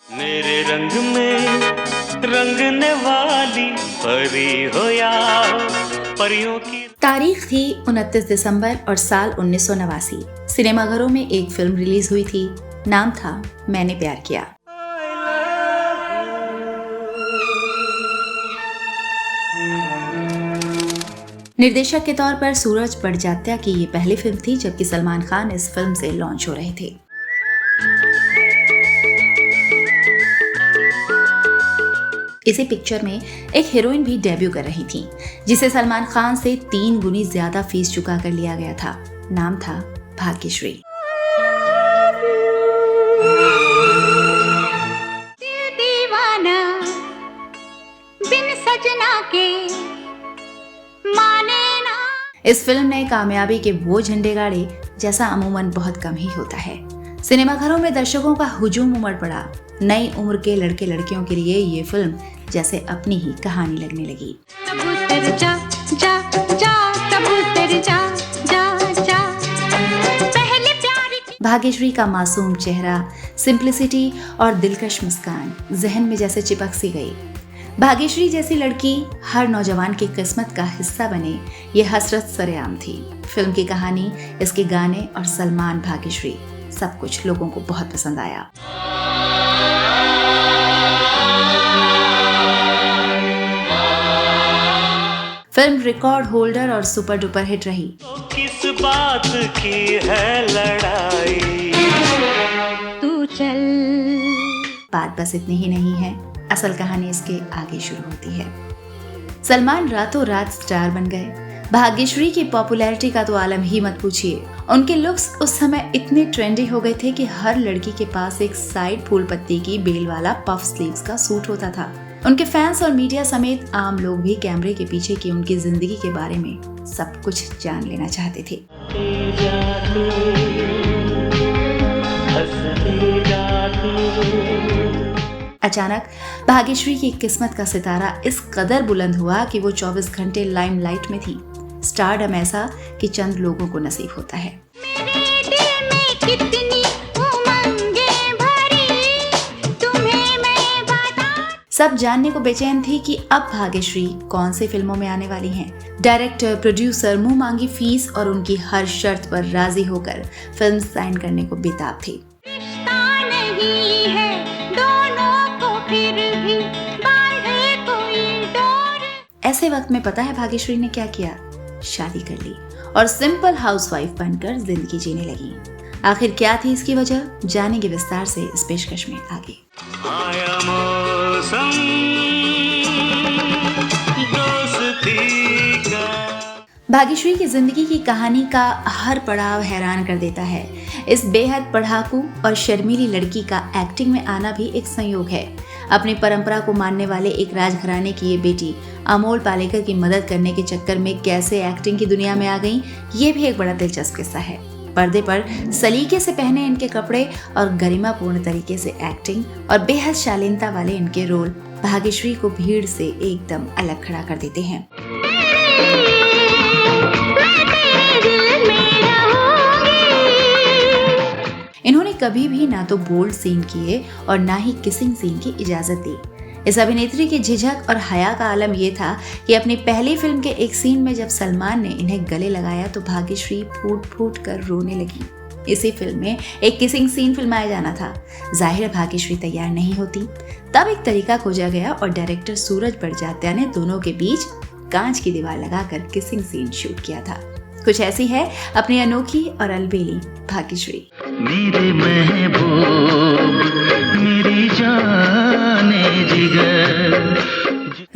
मेरे रंग में रंगने वाली परी हो या परियों की। तारीख थी 29 दिसंबर और साल 1989। सिनेमाघरों में एक फिल्म रिलीज हुई थी, नाम था मैंने प्यार किया। निर्देशक के तौर पर सूरज बड़जात्या की ये पहली फिल्म थी, जबकि सलमान खान इस फिल्म से लॉन्च हो रहे थे। इसी पिक्चर में एक हीरोइन भी डेब्यू कर रही थी, जिसे सलमान खान से 3 गुनी ज्यादा फीस चुका कर लिया गया था। नाम था भाग्यश्री। दीवाना बिन सजना के माने ना। इस फिल्म ने कामयाबी के वो झंडे गाड़े जैसा अमूमन बहुत कम ही होता है। सिनेमाघरों में दर्शकों का हुजूम उमड़ पड़ा। नई उम्र के लड़के लड़कियों के लिए ये फिल्म जैसे अपनी ही कहानी लगने लगी। भाग्यश्री का मासूम चेहरा, सिंप्लिसिटी और दिलकश मुस्कान जहन में जैसे चिपक सी गई। भाग्यश्री जैसी लड़की हर नौजवान की किस्मत का हिस्सा बने, ये हसरत सरेआम थी। फिल्म की कहानी, इसके गाने और सलमान भाग्यश्री सब कुछ लोगों को बहुत पसंद आया। फिल्म रिकॉर्ड होल्डर और सुपर डुपर हिट रही। किस बात की है लड़ाई, तू चल। बात बस इतनी ही नहीं है, असल कहानी इसके आगे शुरू होती है। सलमान रातों रात स्टार बन गए। भाग्यश्री की पॉपुलैरिटी का तो आलम ही मत पूछिए। उनके लुक्स उस समय इतने ट्रेंडी हो गए थे कि हर लड़की के पास एक साइड फूल पत्ती की बेल वाला पफ स्लीव्स का सूट होता था। उनके फैंस और मीडिया समेत आम लोग भी कैमरे के पीछे की उनकी जिंदगी के बारे में सब कुछ जान लेना चाहते थे। अचानक भाग्यश्री की किस्मत का सितारा इस कदर बुलंद हुआ कि वो 24 घंटे लाइमलाइट में थी। स्टारडम ऐसा कि चंद लोगों को नसीब होता है। मेरे दिल में कितनी उमंगें भरी, तुम्हें मैं बता। सब जानने को बेचैन थी कि अब भाग्यश्री कौन सी फिल्मों में आने वाली हैं। डायरेक्टर, प्रोड्यूसर मुंह मांगी फीस और उनकी हर शर्त पर राजी होकर फिल्म साइन करने को बेताब थे। रिश्ता नहीं है दोनों को, फिर भी बांधे कोई डोर। ऐसे वक्त में पता है भाग्यश्री ने क्या किया? शादी कर ली और सिंपल हाउसवाइफ बनकर जिंदगी जीने लगी। आखिर क्या थी इसकी वजह, जानेंगे विस्तार से इस पेशकश में आगे। आया मौसम दोस्ती का। भाग्यश्री की जिंदगी की कहानी का हर पड़ाव हैरान कर देता है। इस बेहद पढ़ाकू और शर्मीली लड़की का एक्टिंग में आना भी एक संयोग है। अपनी परंपरा को मानने वाले एक राजघराने की ये बेटी अमोल पालेकर की मदद करने के चक्कर में कैसे एक्टिंग की दुनिया में आ गई, ये भी एक बड़ा दिलचस्प किस्सा है। पर्दे पर सलीके से पहने इनके कपड़े और गरिमापूर्ण तरीके से एक्टिंग और बेहद शालीनता वाले इनके रोल भाग्यश्री को भीड़ से एकदम अलग खड़ा कर देते हैं। इन्होंने कभी भी ना तो बोल्ड सीन किए और ना ही किसिंग सीन की इजाजत दी। इस अभिनेत्री की झिझक और हया का आलम यह था कि अपनी पहली फिल्म के एक सीन में जब सलमान ने इन्हें गले लगाया तो भाग्यश्री फूट फूट कर रोने लगी। इसी फिल्म में एक किसिंग सीन फिल्माया जाना था। जाहिर भाग्यश्री तैयार नहीं होती। तब एक तरीका खोजा गया और डायरेक्टर सूरज बड़जात्या ने दोनों के बीच कांच की दीवार लगाकर किसिंग सीन शूट किया था। कुछ ऐसी है अपनी अनोखी और अलबेली भाग्यश्री। मेरे महबूब मेरी जाने जिगर।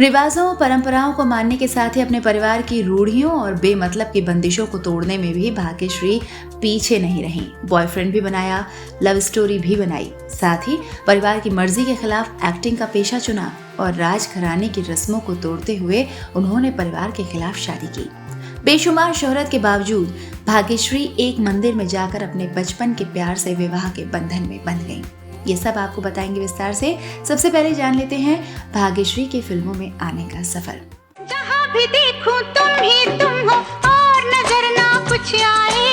रिवाजों परंपराओं को मानने के साथ ही अपने परिवार की रूढ़ियों और बेमतलब की बंदिशों को तोड़ने में भी भाग्यश्री पीछे नहीं रही। बॉयफ्रेंड भी बनाया, लव स्टोरी भी बनाई, साथ ही परिवार की मर्जी के खिलाफ एक्टिंग का पेशा चुना और राजघराने की रस्मों को तोड़ते हुए उन्होंने परिवार के खिलाफ शादी की। बेशुमार शोहरत के बावजूद भाग्यश्री एक मंदिर में जाकर अपने बचपन के प्यार से विवाह के बंधन में बंध गईं। ये सब आपको बताएंगे विस्तार से। सबसे पहले जान लेते हैं भाग्यश्री के फिल्मों में आने का सफर। जहाँ भी देखूं तुम ही तुम हो और नजर ना कुछ आए।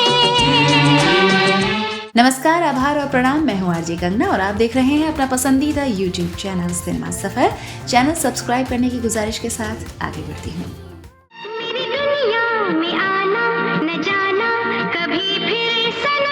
नमस्कार, आभार और प्रणाम। मैं हूँ आरजे कंगना और आप देख रहे हैं अपना पसंदीदा यूट्यूब चैनल सिनेमा सफर। चैनल सब्सक्राइब करने की गुजारिश के साथ आगे बढ़ती हूँ। मेरी दुनिया में आना न जाना कभी फिर सनम।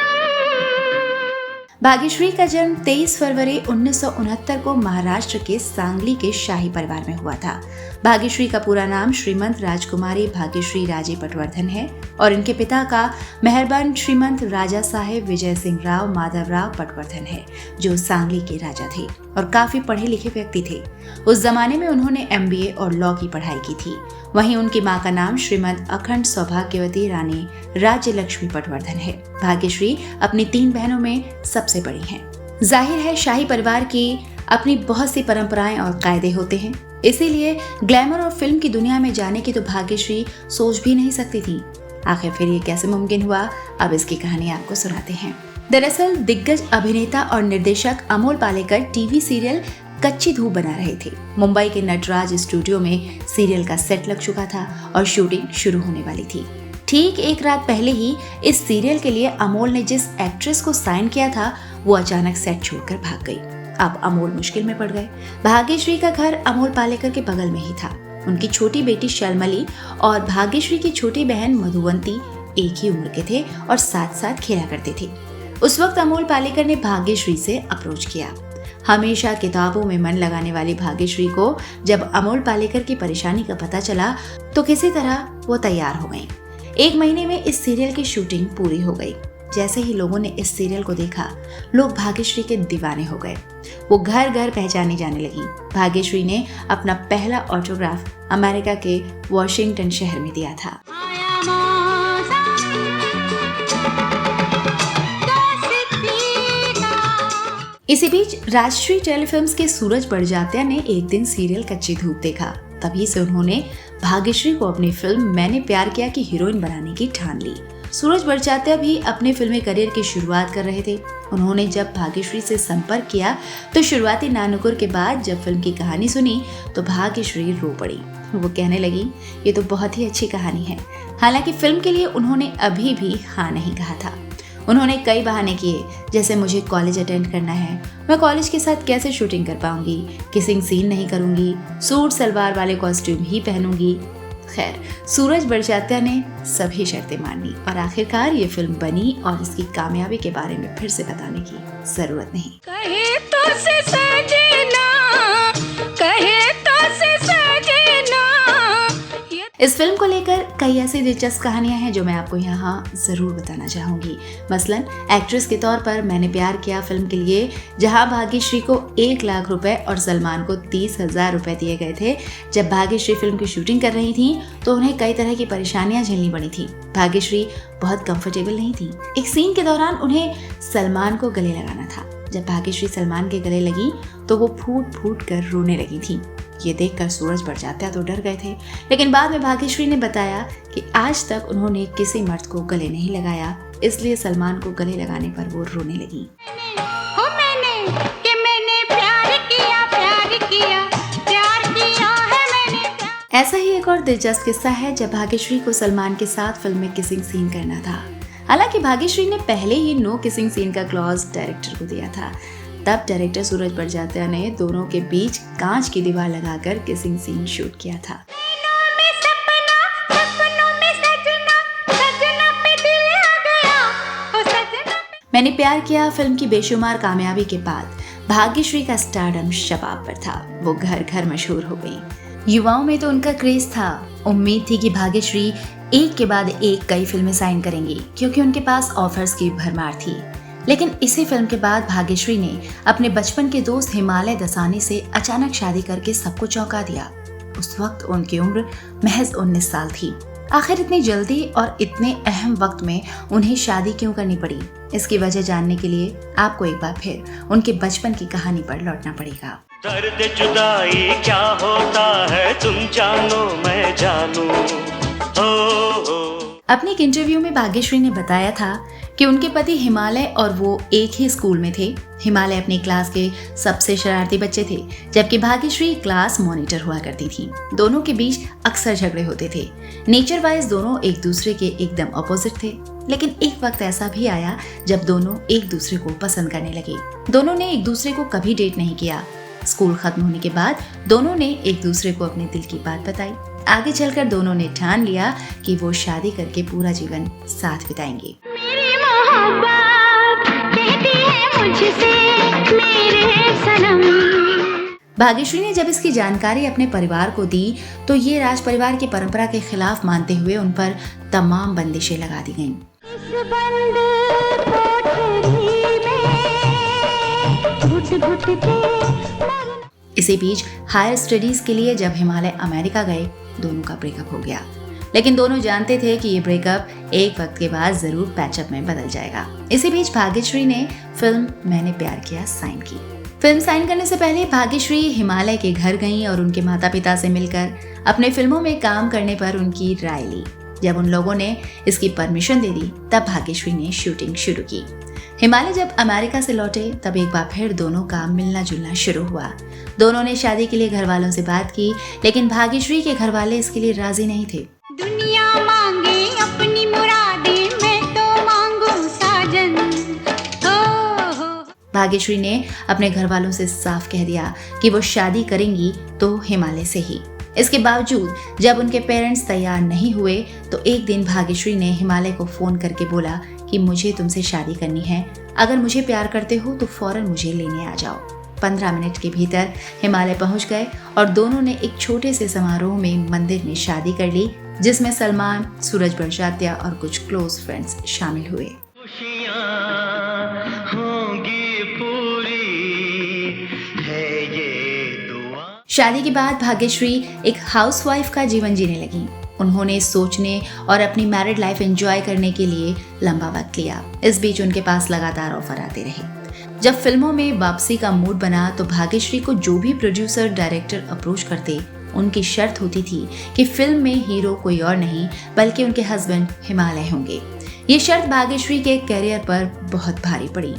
भाग्यश्री का जन्म 23 फरवरी 1969 को महाराष्ट्र के सांगली के शाही परिवार में हुआ था। भाग्यश्री का पूरा नाम श्रीमंत राजकुमारी भाग्यश्री राजे पटवर्धन है और इनके पिता का मेहरबान श्रीमंत राजा साहेब विजय सिंह राव माधवराव पटवर्धन है, जो सांगली के राजा थे और काफी पढ़े लिखे व्यक्ति थे। उस जमाने में उन्होंने MBA और लॉ की पढ़ाई की थी। वहीं उनकी मां का नाम श्रीमंत अखंड सौभाग्यवती रानी राज्य लक्ष्मी पटवर्धन है। भाग्यश्री अपनी 3 बहनों में सबसे बड़ी हैं। जाहिर है, शाही परिवार की अपनी बहुत सी परंपराएं और कायदे होते हैं, इसीलिए ग्लैमर और फिल्म की दुनिया में जाने की तो भाग्यश्री सोच भी नहीं सकती थी। आखिर फिर ये कैसे मुमकिन हुआ, अब इसकी कहानी आपको सुनाते हैं। दरअसल दिग्गज अभिनेता और निर्देशक अमोल पालेकर टीवी सीरियल कच्ची धूप बना रहे थे। मुंबई के नटराज स्टूडियो में सीरियल का सेट लग चुका था और शूटिंग शुरू होने वाली थी। ठीक एक रात पहले ही इस सीरियल के लिए अमोल ने जिस एक्ट्रेस को साइन किया था, वो अचानक सेट छोड़कर भाग गई। अब अमोल मुश्किल में पड़ गए। भाग्यश्री का घर अमोल पालेकर के बगल में ही था। उनकी छोटी बेटी शर्मली और भाग्यश्री की छोटी बहन मधुवंती एक ही उम्र के थे और साथ साथ खेला करते थे। उस वक्त अमोल पालेकर ने भाग्यश्री से अप्रोच किया। हमेशा किताबों में मन लगाने वाली भाग्यश्री को जब अमोल पालेकर की परेशानी का पता चला तो किसी तरह वो तैयार हो गई। 1 महीने में इस सीरियल की शूटिंग पूरी हो गई। जैसे ही लोगों ने इस सीरियल को देखा, लोग भाग्यश्री के दीवाने हो गए। वो घर घर पहचानी जाने लगी। भाग्यश्री ने अपना पहला ऑटोग्राफ अमेरिका के वॉशिंगटन शहर में दिया था। आया मौसम दोस्ती का। इसी बीच राष्ट्रीय टेलीफिल्म्स के सूरज बड़जात्या ने एक दिन सीरियल कच्ची धूप देखा। तभी से उन्होंने भाग्यश्री को अपनी फिल्म मैंने प्यार किया की हीरोइन बनाने की ठान ली। सूरज बड़जात्या भी अपने फिल्मी करियर की शुरुआत कर रहे थे। उन्होंने जब भाग्यश्री से संपर्क किया तो शुरुआती नानुकुर के बाद जब फिल्म की कहानी सुनी तो भाग्यश्री रो पड़ी। वो कहने लगी, ये तो बहुत ही अच्छी कहानी है। हालांकि फिल्म के लिए उन्होंने अभी भी हाँ नहीं कहा था। उन्होंने कई बहाने किए, जैसे मुझे कॉलेज अटेंड करना है, मैं कॉलेज के साथ कैसे शूटिंग कर पाऊंगी, किसिंग सीन नहीं करूंगी, सूट सलवार वाले कॉस्ट्यूम ही पहनूंगी। खैर, सूरज बड़जात्या ने सभी शर्तें मानी और आखिरकार ये फिल्म बनी और इसकी कामयाबी के बारे में फिर से बताने की जरूरत नहीं। कहे तो से सजना, कहे तो से सजना। इस फिल्म को लेकर कई ऐसी दिलचस्प कहानियां हैं जो मैं आपको यहाँ जरूर बताना चाहूंगी। मसलन एक्ट्रेस के तौर पर मैंने प्यार किया फिल्म के लिए जहां भाग्यश्री को 1 लाख रुपए और सलमान को 30,000 रुपए दिए गए थे। जब भाग्यश्री फिल्म की शूटिंग कर रही थी तो उन्हें कई तरह की परेशानियां झेलनी पड़ी थी। भाग्यश्री बहुत कंफर्टेबल नहीं थी। एक सीन के दौरान उन्हें सलमान को गले लगाना था। जब भाग्यश्री सलमान के गले लगी तो वो फूट फूट कर रोने लगी थी। ये देखकर सूरज बड़जात्या तो डर गए थे, लेकिन बाद में भाग्यश्री ने बताया कि आज तक उन्होंने किसी मर्द को गले नहीं लगाया, इसलिए सलमान को गले लगाने पर वो रोने लगी। हो मैंने प्यार किया है मैंने प्यार। ऐसा ही एक और दिलचस्प किस्सा है जब भाग्यश्री को सलमान के साथ फिल्म में किसिंग सीन करना था। हालांकि भाग्यश्री ने पहले ही नो किसिंग सीन का क्लॉज डायरेक्टर को दिया था। तब डायरेक्टर सूरज बड़जात्या ने दोनों के बीच कांच की दीवार लगाकर किसिंग सीन शूट किया था। मैंने प्यार किया फिल्म की बेशुमार कामयाबी के बाद भाग्यश्री का स्टारडम शबाब पर था। वो घर घर मशहूर हो गई। युवाओं में तो उनका क्रेज था। उम्मीद थी कि भाग्यश्री एक के बाद एक कई फिल्में साइन करेंगी क्योंकि उनके पास ऑफर्स की भरमार थी। लेकिन इसी फिल्म के बाद भाग्यश्री ने अपने बचपन के दोस्त हिमालय दसानी से अचानक शादी करके सबको चौंका दिया। उस वक्त उनकी उम्र महज 19 साल थी। आखिर इतनी जल्दी और इतने अहम वक्त में उन्हें शादी क्यों करनी पड़ी? इसकी वजह जानने के लिए आपको एक बार फिर उनके बचपन की कहानी पर लौटना पड़ेगा। दर्द जुदाई क्या होता है तुम जानो मैं जानू। अपने एक इंटरव्यू में भाग्यश्री ने बताया था कि उनके पति हिमालय और वो एक ही स्कूल में थे। हिमालय अपनी क्लास के सबसे शरारती बच्चे थे, जबकि भाग्यश्री क्लास मॉनिटर हुआ करती थी। दोनों के बीच अक्सर झगड़े होते थे। नेचर वाइज दोनों एक दूसरे के एकदम अपोजिट थे। लेकिन एक वक्त ऐसा भी आया जब दोनों एक दूसरे को पसंद करने लगे। दोनों ने एक दूसरे को कभी डेट नहीं किया। स्कूल खत्म होने के बाद दोनों ने एक दूसरे को अपने दिल की बात बताई। आगे चलकर दोनों ने ठान लिया कि वो शादी करके पूरा जीवन साथ बिताएंगे। मेरी मोहब्बत कहती है मुझसे मेरे सनम। भाग्यश्री ने जब इसकी जानकारी अपने परिवार को दी तो ये राज परिवार की परंपरा के खिलाफ मानते हुए उन पर तमाम बंदिशें लगा दी गईं। इस बंद कोठरी में घुट-घुट के इसी बीच हायर स्टडीज के लिए जब हिमालय अमेरिका गए, दोनों का ब्रेकअप हो गया। लेकिन दोनों जानते थे कि ये ब्रेकअप एक वक्त के बाद जरूर पैचअप में बदल जाएगा। इसी बीच भाग्यश्री ने फिल्म मैंने प्यार किया साइन की। फिल्म साइन करने से पहले भाग्यश्री हिमालय के घर गईं और उनके माता पिता से मिलकर अपने फिल्मों में काम करने पर उनकी राय ली। जब उन लोगों ने इसकी परमिशन दे दी तब भाग्यश्री ने शूटिंग शुरू की। हिमालय जब अमेरिका से लौटे तब एक बार फिर दोनों का मिलना जुलना शुरू हुआ। दोनों ने शादी के लिए घर वालों से बात की, लेकिन भाग्यश्री के घर वाले इसके लिए राजी नहीं थे। दुनिया मांगे अपनी मुरादें, मैं तो मांगू साजन। भाग्यश्री ने अपने घर वालों से साफ कह दिया कि वो शादी करेंगी तो हिमालय से ही। इसके बावजूद जब उनके पेरेंट्स तैयार नहीं हुए तो एक दिन भाग्यश्री ने हिमालय को फोन करके बोला कि मुझे तुमसे शादी करनी है, अगर मुझे प्यार करते हो तो फौरन मुझे लेने आ जाओ। 15 मिनट के भीतर हिमालय पहुंच गए और दोनों ने एक छोटे से समारोह में मंदिर में शादी कर ली, जिसमें सलमान, सूरज बड़जात्या और कुछ क्लोज फ्रेंड्स शामिल हुए। शादी के बाद भाग्यश्री एक हाउसवाइफ का जीवन जीने लगी। उन्होंने सोचने और अपनी मैरिड लाइफ एंजॉय करने के लिए लंबा वक्त लिया। इस बीच उनके पास लगातार ऑफर आते रहे। जब फिल्मों में वापसी का मूड बना तो भाग्यश्री को जो भी प्रोड्यूसर डायरेक्टर अप्रोच करते, उनकी शर्त होती थी कि फिल्म में हीरो कोई और नहीं बल्कि उनके हस्बैंड हिमालय होंगे। ये शर्त भाग्यश्री के करियर पर बहुत भारी पड़ी।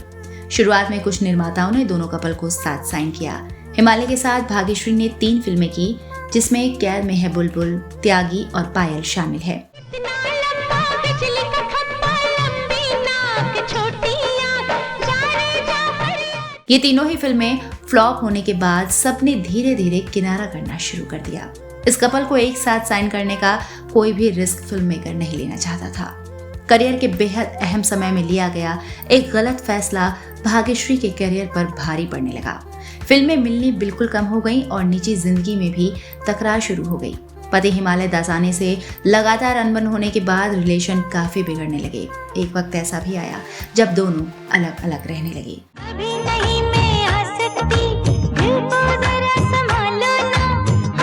शुरुआत में कुछ निर्माताओं ने दोनों कपल को साथ साइन किया। हिमालय के साथ भाग्यश्री ने 3 फिल्में की, जिसमें कैद में है बुलबुल, त्यागी और पायल शामिल है। ये तीनों ही फिल्में फ्लॉप होने के बाद सबने धीरे धीरे किनारा करना शुरू कर दिया। इस कपल को एक साथ साइन करने का कोई भी रिस्क फिल्म मेकर नहीं लेना चाहता था। करियर के बेहद अहम समय में लिया गया एक गलत फैसला भाग्यश्री के करियर पर भारी पड़ने लगा। फिल्में मिलनी बिल्कुल कम हो गईं और निजी जिंदगी में भी तकरार शुरू हो गई। पति हिमालय दासानी से लगातार अनबन होने के बाद रिलेशन काफी बिगड़ने लगे। एक वक्त ऐसा भी आया जब दोनों अलग अलग रहने लगे। अभी नहीं मैं आ सकती, दिल को जरा संभालो ना,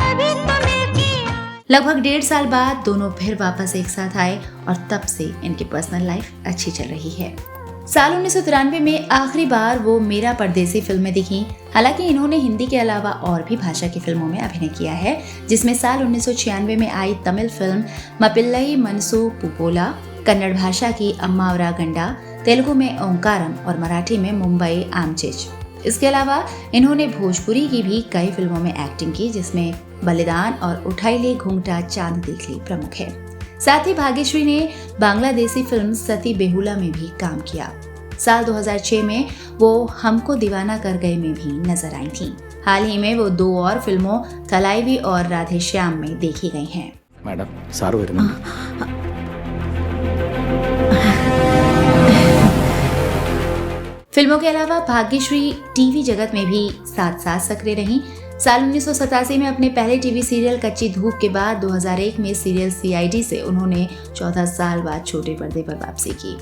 अभी तो मिलके। लगभग 1.5 साल बाद दोनों फिर वापस एक साथ आए और तब से इनकी पर्सनल लाइफ अच्छी चल रही है। साल 1993 में आखिरी बार वो मेरा परदेसी फिल्में दिखी। हालांकि इन्होंने हिंदी के अलावा और भी भाषा की फिल्मों में अभिनय किया है, जिसमें साल 1996 में आई तमिल फिल्म मपिल्लई मनसू पुपोला, कन्नड़ भाषा की अम्मावरा गंडा, तेलुगु में ओंकारम और मराठी में मुंबई आमचेच। इसके अलावा इन्होंने भोजपुरी की भी कई फिल्मों में एक्टिंग की, जिसमें बलिदान और उठाई ले घूंघटा चांद देख ली प्रमुख है। साथ ही भाग्यश्री ने बांग्लादेशी फिल्म सती बेहुला में भी काम किया। साल 2006 में वो हमको दीवाना कर गए में भी नजर आई थी। हाल ही में वो 2 और फिल्मों तलाईवी और राधे श्याम में देखी गई हैं। मैडम सारू വരുന്നു। फिल्मों के अलावा भाग्यश्री टीवी जगत में भी साथ साथ सक्रिय रहीं। साल 1987 में अपने पहले टीवी सीरियल कच्ची धूप के बाद 2001 में सीरियल सीआईडी से उन्होंने 14 साल बाद छोटे पर्दे पर वापसी की।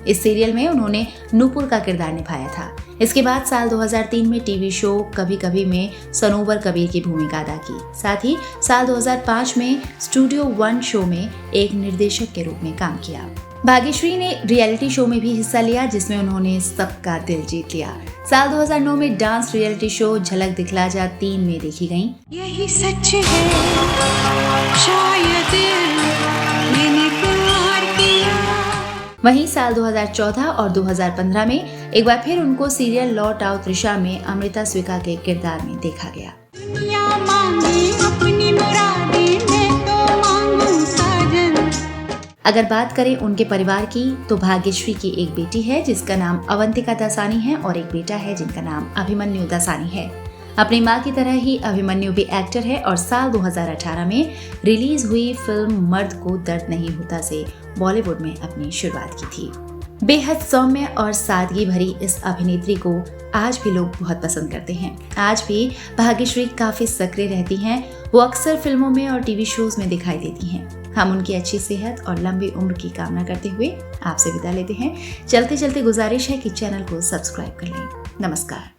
इस सीरियल में उन्होंने नूपुर का किरदार निभाया था। इसके बाद साल 2003 में टीवी शो कभी कभी में सनोवर कबीर की भूमिका अदा की। साथ ही साल 2005 में स्टूडियो 1 शो में एक निर्देशक के रूप में काम किया। भाग्यश्री ने रियलिटी शो में भी हिस्सा लिया, जिसमें उन्होंने सबका दिल जीत लिया। साल 2009 में डांस रियलिटी शो झलक दिखला जा 3 में देखी गईं। यही सच है, शायद मैंने प्यार किया। वहीं साल 2014 और 2015 में एक बार फिर उनको सीरियल लौट आओ त्रिशा में अमृता स्विका के किरदार में देखा गया। दुनिया मांगे अपनी मुरादें, मैं तो मांगू साजन। अगर बात करें उनके परिवार की तो भाग्यश्री की एक बेटी है जिसका नाम अवंतिका दासानी है और एक बेटा है जिनका नाम अभिमन्यु दासानी है। अपनी मां की तरह ही अभिमन्यु भी एक्टर है और साल 2018 में रिलीज हुई फिल्म मर्द को दर्द नहीं होता से बॉलीवुड में अपनी शुरुआत की थी। बेहद सौम्य और सादगी भरी इस अभिनेत्री को आज भी लोग बहुत पसंद करते हैं। आज भी भाग्यश्री काफी सक्रिय रहती हैं। वो अक्सर फिल्मों में और टीवी शोज में दिखाई देती हैं। हम उनकी अच्छी सेहत और लंबी उम्र की कामना करते हुए आपसे विदा लेते हैं। चलते चलते गुजारिश है कि चैनल को सब्सक्राइब कर लें। नमस्कार।